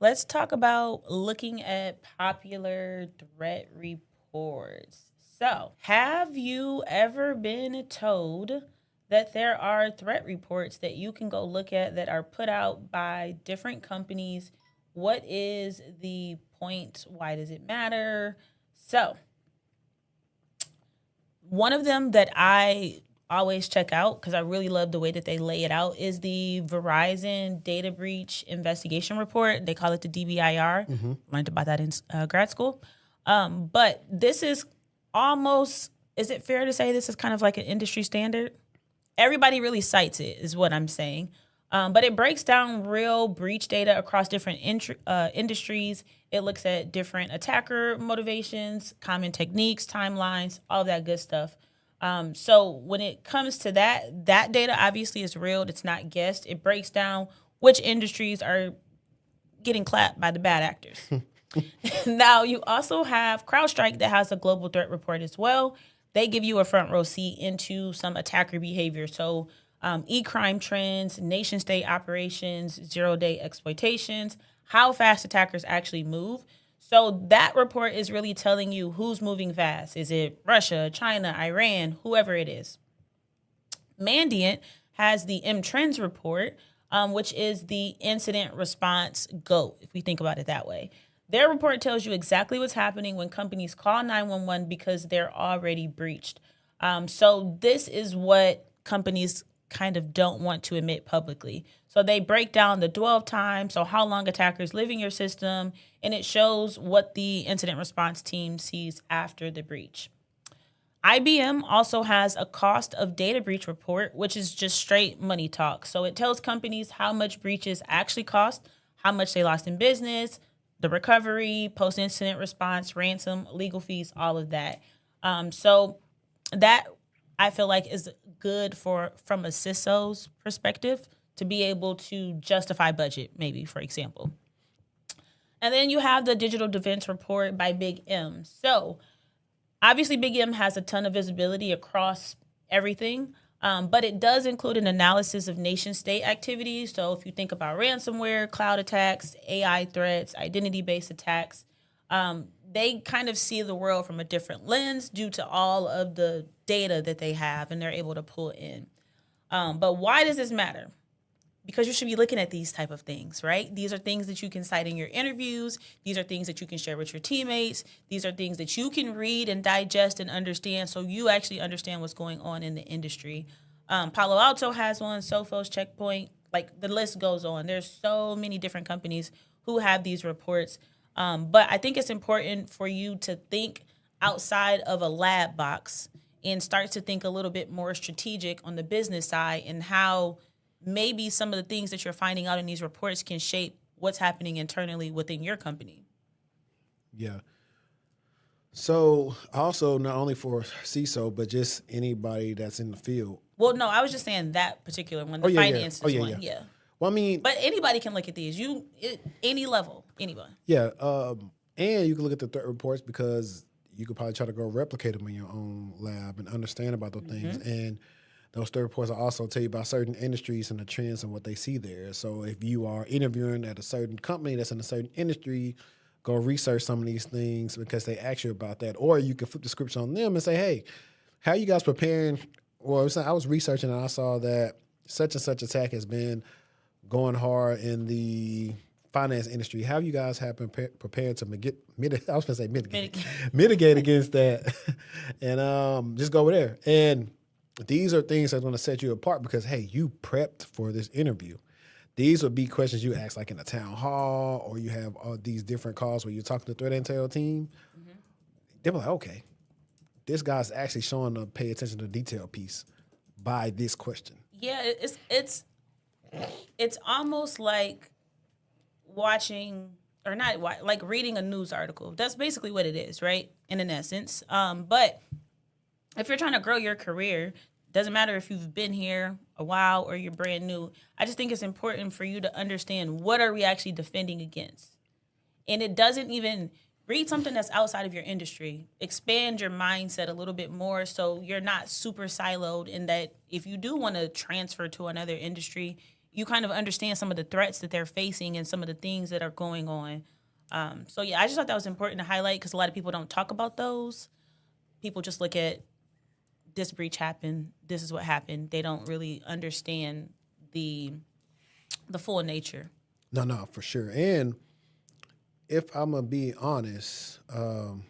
Let's talk about looking at popular threat reports. So, have you ever been told that there are threat reports that you can go look at that are put out by different companies? What is the point? Why does it matter? So, one of them that I always check out because I really love the way that they lay it out is the Verizon Data Breach Investigation Report. They call it the DBIR. Learned about that in grad school. But this is almost, is it fair to say this is kind of like an industry standard? Everybody really cites it, is what I'm saying. But it breaks down real breach data across different industries. It looks at different attacker motivations, common techniques, timelines, all of that good stuff. So when it comes to that data obviously is real. It's not guessed. It breaks down which industries are getting clapped by the bad actors. Now, you also have CrowdStrike that has a global threat report as well. They give you a front row seat into some attacker behavior. So e-crime trends, nation state operations, zero-day exploitations, how fast attackers actually move. So that report is really telling you who's moving fast. Is it Russia, China, Iran, whoever it is? Mandiant has the M-Trends report, which is the incident response GOAT, if we think about it that way. Their report tells you exactly what's happening when companies call 911 because they're already breached. So this is what companies kind of don't want to admit publicly. So they break down the dwell time, so how long attackers live in your system, and it shows what the incident response team sees after the breach. IBM also has a cost of data breach report, which is just straight money talk. So it tells companies how much breaches actually cost, how much they lost in business, the recovery, post-incident response, ransom, legal fees, all of that. So that I feel like is good from a CISO's perspective to be able to justify budget, maybe, for example. And then you have the digital defense report by Big M. So obviously Big M has a ton of visibility across everything, but it does include an analysis of nation state activities. So if you think about ransomware, cloud attacks, AI threats, identity-based attacks, they kind of see the world from a different lens due to all of the data that they have and they're able to pull in. But why does this matter? Because you should be looking at these type of things, right? These are things that you can cite in your interviews. These are things that you can share with your teammates. These are things that you can read and digest and understand so you actually understand what's going on in the industry. Palo Alto has one, Sophos, Checkpoint, like the list goes on. There's so many different companies who have these reports. But I think it's important for you to think outside of a lab box and start to think a little bit more strategic on the business side and how maybe some of the things that you're finding out in these reports can shape what's happening internally within your company. Yeah. So also not only for CISO, but just anybody that's in the field. Well, no, I was just saying that particular one, the finances one. Yeah. Well, I mean, but anybody can look at these. Any level, anyone. Yeah. And you can look at the threat reports because you could probably try to go replicate them in your own lab and understand about those things. And those threat reports will also tell you about certain industries and the trends and what they see there. So if you are interviewing at a certain company that's in a certain industry, go research some of these things because they ask you about that. Or you can flip the scripts on them and say, hey, how are you guys preparing? Well, I was researching and I saw that such and such attack has been going hard in the finance industry. How you guys have been prepared to mitigate against that? And just go over there. And these are things that's going to set you apart because, hey, you prepped for this interview. These would be questions you ask like in a town hall or you have these different calls where you're talking to the threat intel team. They're like, okay, this guy's actually showing to pay attention to the detail piece by this question. Yeah, it's almost like watching or not like reading a news article. That's basically what it is, right? In an essence. But if you're trying to grow your career, doesn't matter if you've been here a while or you're brand new. I just think it's important for you to understand what are we actually defending against. And it doesn't even read something that's outside of your industry. Expand your mindset a little bit more so you're not super siloed in that if you do want to transfer to another industry, you kind of understand some of the threats that they're facing and some of the things that are going on. So yeah, I just thought that was important to highlight because a lot of people don't talk about those. People just look at this breach happened, this is what happened. They don't really understand the full nature. No, for sure. And if I'm gonna be honest, and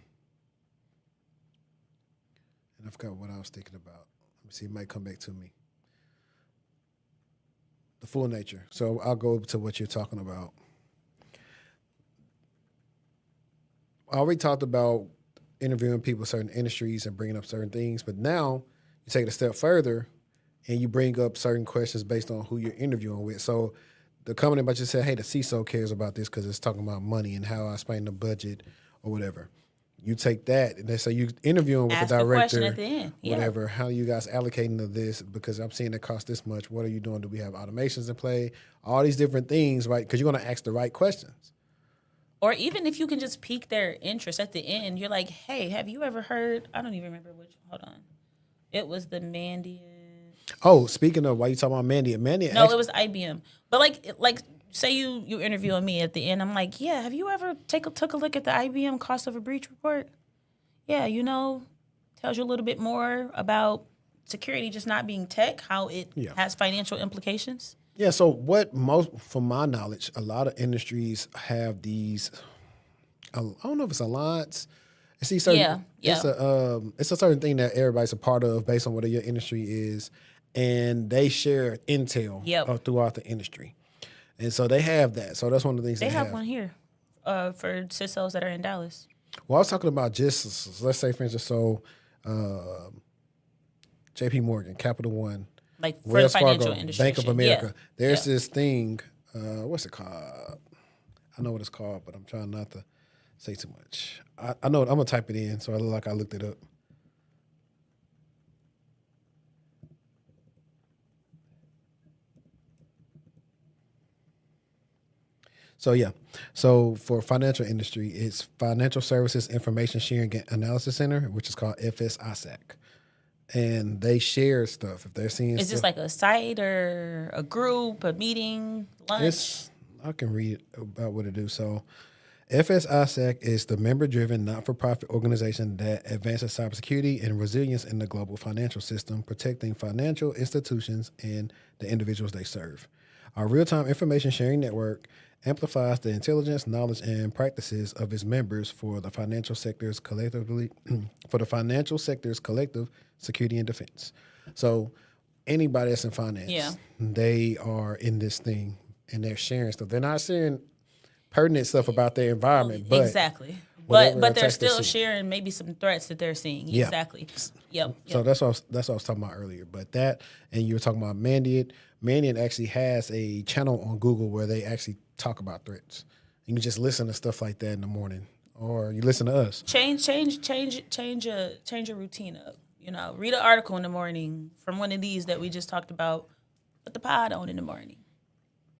I forgot what I was thinking about. Let me see, it might come back to me. The full nature. So I'll go to what you're talking about. I already talked about interviewing people in certain industries and bringing up certain things, but now you take it a step further and you bring up certain questions based on who you're interviewing with. So the company might just say, hey, the CISO cares about this because it's talking about money and how I explain the budget or whatever. You take that and they say you interviewing with Ask the director, question at the end. Yeah. whatever. How are you guys allocating to this? Because I'm seeing it cost this much. What are you doing? Do we have automations in play? All these different things, right? Because you're going to ask the right questions. Or even if you can just pique their interest at the end, you're like, hey, have you ever heard? I don't even remember which. Hold on. It was the Mandiant. Oh, speaking of, why you talking about Mandiant? Mandiant. No, it was IBM. But like say you interviewing me at the end. I'm like, yeah, have you ever took a look at the IBM cost of a breach report? Yeah, tells you a little bit more about security just not being tech, how it has financial implications. Yeah, so from my knowledge, a lot of industries have these, I don't know if it's alliance. It's these certain, it's a certain thing that everybody's a part of based on what your industry is, and they share intel throughout the industry. And so they have that. So that's one of the things they have. One here for CISOs that are in Dallas. Well, I was talking about just, let's say, for instance, JP Morgan, Capital One, like for Wells the financial Fargo, industry. Bank of America. Yeah. There's this thing, what's it called? I know what it's called, but I'm trying not to say too much. I know I'm going to type it in so I look like I looked it up. So for financial industry, it's Financial Services Information Sharing and Analysis Center, which is called FSISAC. And they share stuff. If they're seeing Is this like a site or a group, a meeting, lunch? I can read about what it do. So FSISAC is the member-driven, not-for-profit organization that advances cybersecurity and resilience in the global financial system, protecting financial institutions and the individuals they serve. Our real-time information sharing network amplifies the intelligence, knowledge, and practices of its members for the financial sector's collective security and defense. So anybody that's in finance, they are in this thing and they're sharing stuff. They're not sharing pertinent stuff about their environment, but exactly. But they're still sharing maybe some threats that they're seeing. Yeah. Exactly. Yep. So that's what I was talking about earlier. But that, and you were talking about Mandiant. Mandiant actually has a channel on Google where they actually talk about threats. You can just listen to stuff like that in the morning, or you listen to us. Change your routine up. Read an article in the morning from one of these that we just talked about. Put the pod on in the morning.